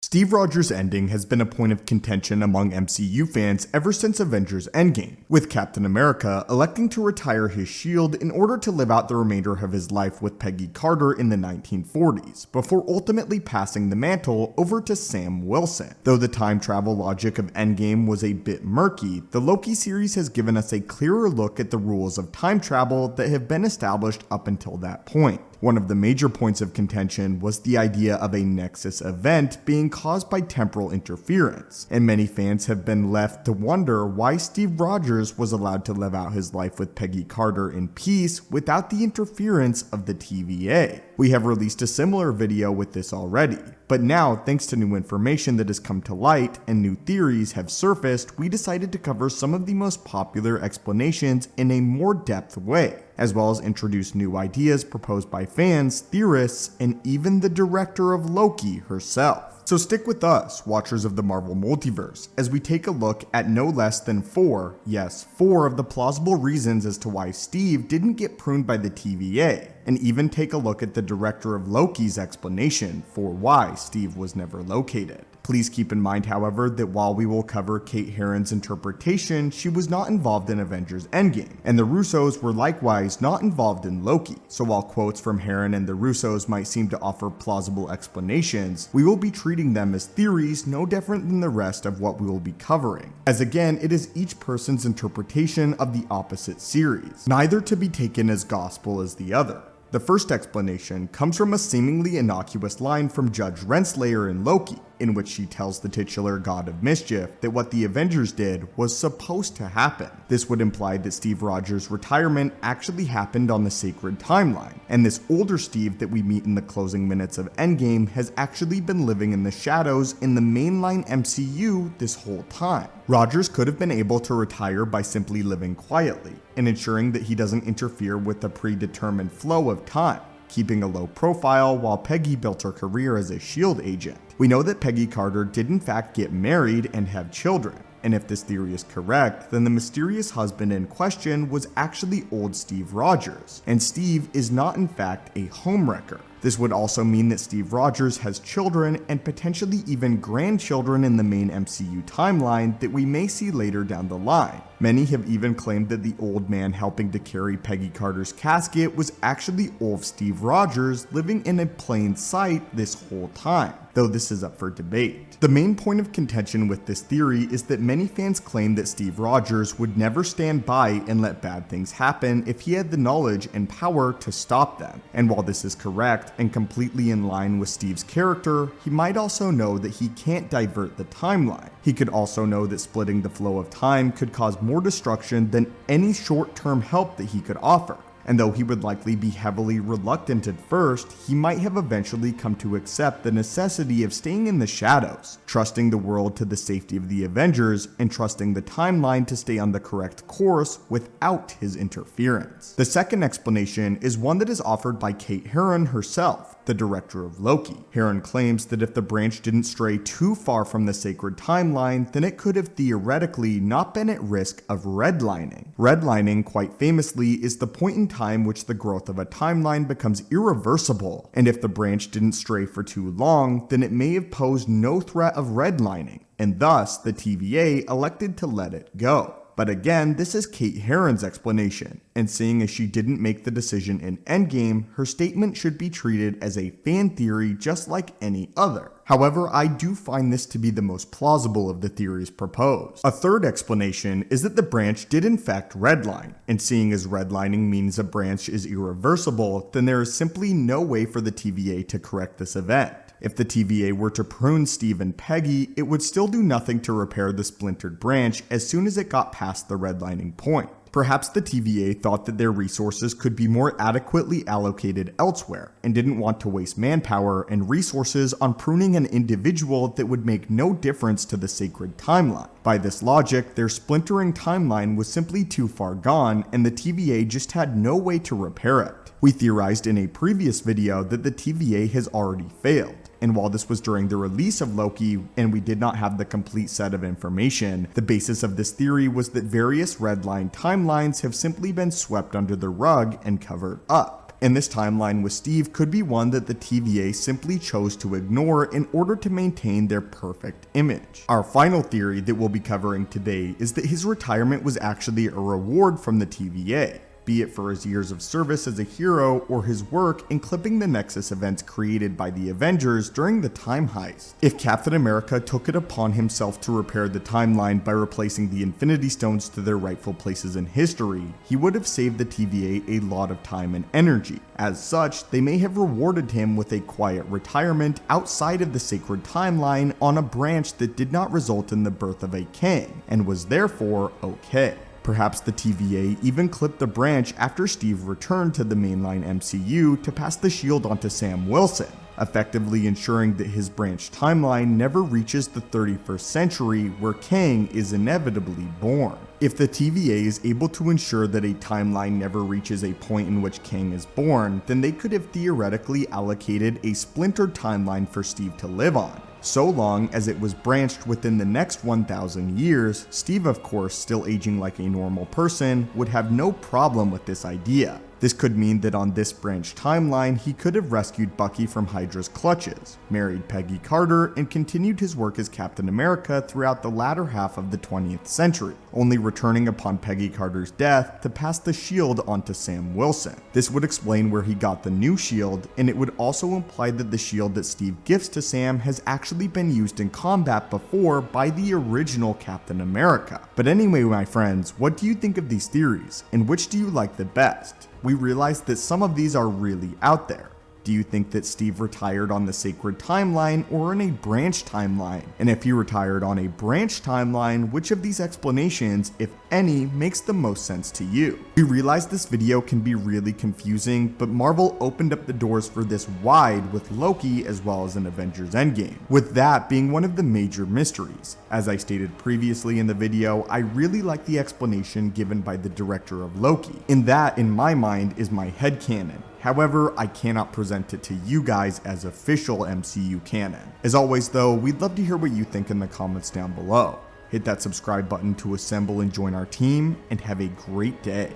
Steve Rogers' ending has been a point of contention among MCU fans ever since Avengers Endgame, with Captain America electing to retire his shield in order to live out the remainder of his life with Peggy Carter in the 1940s, before ultimately passing the mantle over to Sam Wilson. Though the time travel logic of Endgame was a bit murky, the Loki series has given us a clearer look at the rules of time travel that have been established up until that point. One of the major points of contention was the idea of a Nexus event being caused by temporal interference, and many fans have been left to wonder why Steve Rogers was allowed to live out his life with Peggy Carter in peace without the interference of the TVA. We have released a similar video with this already, but now, thanks to new information that has come to light and new theories have surfaced, we decided to cover some of the most popular explanations in a more depth way, as well as introduce new ideas proposed by fans, theorists, and even the director of Loki herself. So stick with us, watchers of the Marvel Multiverse, as we take a look at no less than four of the plausible reasons as to why Steve didn't get pruned by the TVA, and even take a look at the director of Loki's explanation for why Steve was never located. Please keep in mind, however, that while we will cover Kate Herron's interpretation, she was not involved in Avengers Endgame, and the Russos were likewise not involved in Loki. So while quotes from Herron and the Russos might seem to offer plausible explanations, we will be treating them as theories no different than the rest of what we will be covering, as again, it is each person's interpretation of the opposite series, neither to be taken as gospel as the other. The first explanation comes from a seemingly innocuous line from Judge Renslayer in Loki, in which she tells the titular god of mischief that what the Avengers did was supposed to happen. This would imply that Steve Rogers' retirement actually happened on the sacred timeline, and this older Steve that we meet in the closing minutes of Endgame has actually been living in the shadows in the mainline MCU this whole time. Rogers could have been able to retire by simply living quietly, and ensuring that he doesn't interfere with the predetermined flow of time, keeping a low profile while Peggy built her career as a S.H.I.E.L.D. agent. We know that Peggy Carter did in fact get married and have children, and if this theory is correct, then the mysterious husband in question was actually old Steve Rogers, and Steve is not in fact a homewrecker. This would also mean that Steve Rogers has children and potentially even grandchildren in the main MCU timeline that we may see later down the line. Many have even claimed that the old man helping to carry Peggy Carter's casket was actually old Steve Rogers living in a plain sight this whole time, though this is up for debate. The main point of contention with this theory is that many fans claim that Steve Rogers would never stand by and let bad things happen if he had the knowledge and power to stop them. And while this is correct and completely in line with Steve's character, he might also know that he can't divert the timeline. He could also know that splitting the flow of time could cause more destruction than any short-term help that he could offer. And though he would likely be heavily reluctant at first, he might have eventually come to accept the necessity of staying in the shadows, trusting the world to the safety of the Avengers, and trusting the timeline to stay on the correct course without his interference. The second explanation is one that is offered by Kate Herron herself, the director of Loki. Herron claims that if the branch didn't stray too far from the sacred timeline, then it could have theoretically not been at risk of redlining. Redlining, quite famously, is the point in time which the growth of a timeline becomes irreversible, and if the branch didn't stray for too long, then it may have posed no threat of redlining, and thus the TVA elected to let it go. But again, this is Kate Herron's explanation, and seeing as she didn't make the decision in Endgame, her statement should be treated as a fan theory just like any other. However, I do find this to be the most plausible of the theories proposed. A third explanation is that the branch did in fact redline, and seeing as redlining means a branch is irreversible, then there is simply no way for the TVA to correct this event. If the TVA were to prune Steve and Peggy, it would still do nothing to repair the splintered branch as soon as it got past the redlining point. Perhaps the TVA thought that their resources could be more adequately allocated elsewhere, and didn't want to waste manpower and resources on pruning an individual that would make no difference to the sacred timeline. By this logic, their splintering timeline was simply too far gone, and the TVA just had no way to repair it. We theorized in a previous video that the TVA has already failed, and while this was during the release of Loki and we did not have the complete set of information, the basis of this theory was that various redline timelines have simply been swept under the rug and covered up. And this timeline with Steve could be one that the TVA simply chose to ignore in order to maintain their perfect image. Our final theory that we'll be covering today is that his retirement was actually a reward from the TVA, be it for his years of service as a hero or his work in clipping the Nexus events created by the Avengers during the time heist. If Captain America took it upon himself to repair the timeline by replacing the Infinity Stones to their rightful places in history, he would have saved the TVA a lot of time and energy. As such, they may have rewarded him with a quiet retirement outside of the sacred timeline on a branch that did not result in the birth of a king, and was therefore okay. Perhaps the TVA even clipped the branch after Steve returned to the mainline MCU to pass the shield on to Sam Wilson, effectively ensuring that his branch timeline never reaches the 31st century where Kang is inevitably born. If the TVA is able to ensure that a timeline never reaches a point in which Kang is born, then they could have theoretically allocated a splintered timeline for Steve to live on. So long as it was branched within the next 1,000 years, Steve, of course, still aging like a normal person, would have no problem with this idea. This could mean that on this branch timeline, he could have rescued Bucky from Hydra's clutches, married Peggy Carter, and continued his work as Captain America throughout the latter half of the 20th century, only returning upon Peggy Carter's death to pass the shield on to Sam Wilson. This would explain where he got the new shield, and it would also imply that the shield that Steve gifts to Sam has actually been used in combat before by the original Captain America. But anyway, my friends, what do you think of these theories, and which do you like the best? We realize that some of these are really out there. Do you think that Steve retired on the sacred timeline or in a branch timeline? And if he retired on a branch timeline, which of these explanations, if any, makes the most sense to you? We realize this video can be really confusing, but Marvel opened up the doors for this wide with Loki as well as an Avengers Endgame, with that being one of the major mysteries. As I stated previously in the video, I really like the explanation given by the director of Loki, and that, in my mind, is my headcanon. However, I cannot present it to you guys as official MCU canon. As always though, we'd love to hear what you think in the comments down below. Hit that subscribe button to assemble and join our team, and have a great day.